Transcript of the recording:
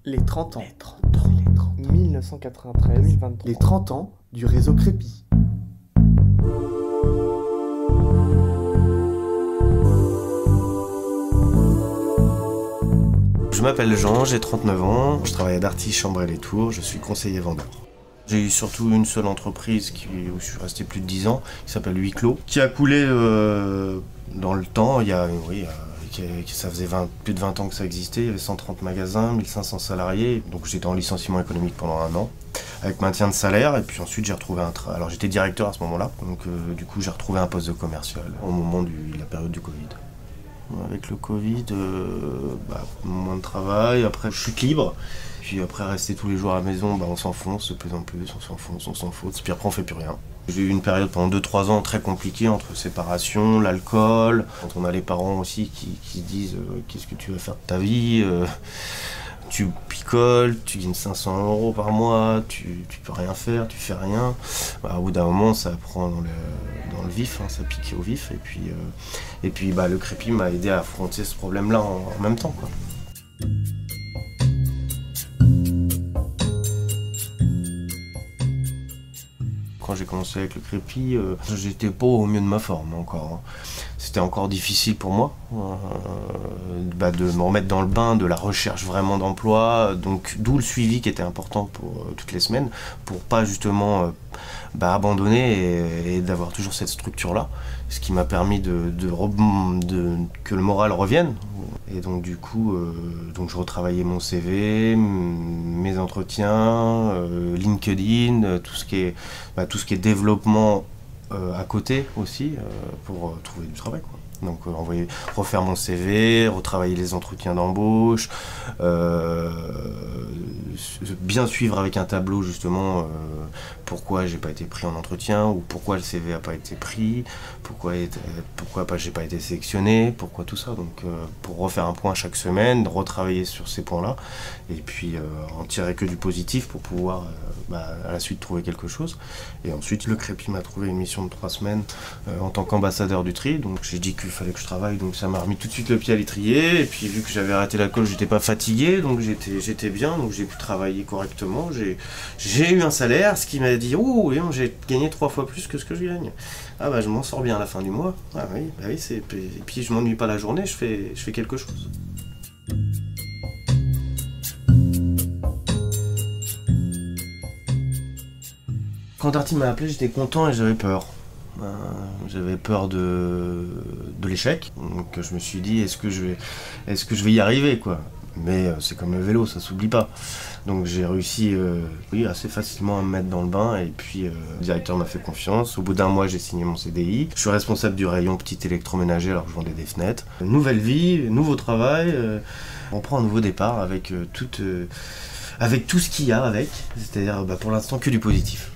Les 30 ans. 1993-2023. Les 30 ans du réseau Crépi. Je m'appelle Jean, j'ai 39 ans, je travaille à Darty, Chambray-les-Tours, je suis conseiller vendeur. J'ai eu surtout une seule entreprise où je suis resté plus de 10 ans, qui s'appelle Huis Clos, qui a coulé dans le temps. Ça faisait plus de 20 ans que ça existait, il y avait 130 magasins, 1500 salariés, donc j'étais en licenciement économique pendant un an, avec maintien de salaire, et puis ensuite j'ai retrouvé un travail. Alors j'étais directeur à ce moment-là, donc du coup j'ai retrouvé un poste de commercial au moment de la période du Covid. Avec le Covid, moins de travail, après chute libre. Puis après rester tous les jours à la maison, on s'enfonce de plus en plus, on s'enfonce, puis après on fait plus rien. J'ai eu une période pendant 2-3 ans très compliquée entre séparation, l'alcool, quand on a les parents aussi qui disent qu'est-ce que tu vas faire de ta vie, tu picoles, tu gagnes 500 € par mois, tu peux rien faire, tu fais rien. Au bout d'un moment ça prend dans le vif, ça pique au vif, et puis le Crépi m'a aidé à affronter ce problème-là en même temps, quoi. Quand j'ai commencé avec le Crépi, j'étais pas au mieux de ma forme encore. C'était encore difficile pour moi de me remettre dans le bain de la recherche vraiment d'emploi, donc d'où le suivi qui était important pour toutes les semaines, pour pas justement abandonner et d'avoir toujours cette structure-là, ce qui m'a permis que le moral revienne. Et donc du coup, je retravaillais mon CV, mes entretiens, LinkedIn, tout ce qui est développement à côté aussi, pour trouver du travail, quoi. Donc refaire mon CV, retravailler les entretiens d'embauche, bien suivre avec un tableau justement pourquoi j'ai pas été pris en entretien, ou pourquoi le CV a pas été pris, pourquoi j'ai pas été sélectionné, pourquoi tout ça. Donc pour refaire un point chaque semaine, retravailler sur ces points-là, et puis en tirer que du positif pour pouvoir à la suite trouver quelque chose. Et ensuite le Crépi m'a trouvé une mission de 3 semaines en tant qu'ambassadeur du tri, donc j'ai dit qu'il fallait que je travaille, donc ça m'a remis tout de suite le pied à l'étrier, et puis vu que j'avais arrêté l'alcool, j'étais pas fatigué, donc j'étais bien, donc j'ai pu travailler correctement, j'ai eu un salaire, ce qui m'a dit oh j'ai gagné 3 fois plus que ce que je gagne. Je m'en sors bien à la fin du mois. Et puis je m'ennuie pas la journée, je fais quelque chose. Quand Darty m'a appelé, j'étais content et j'avais peur. J'avais peur de l'échec, donc je me suis dit est-ce que je vais y arriver, quoi. Mais c'est comme le vélo, ça s'oublie pas. Donc j'ai réussi assez facilement à me mettre dans le bain, et puis le directeur m'a fait confiance. Au bout d'un mois, j'ai signé mon CDI. Je suis responsable du rayon petit électroménager alors que je vendais des fenêtres. Nouvelle vie, nouveau travail, on prend un nouveau départ avec tout ce qu'il y a avec, c'est-à-dire pour l'instant que du positif.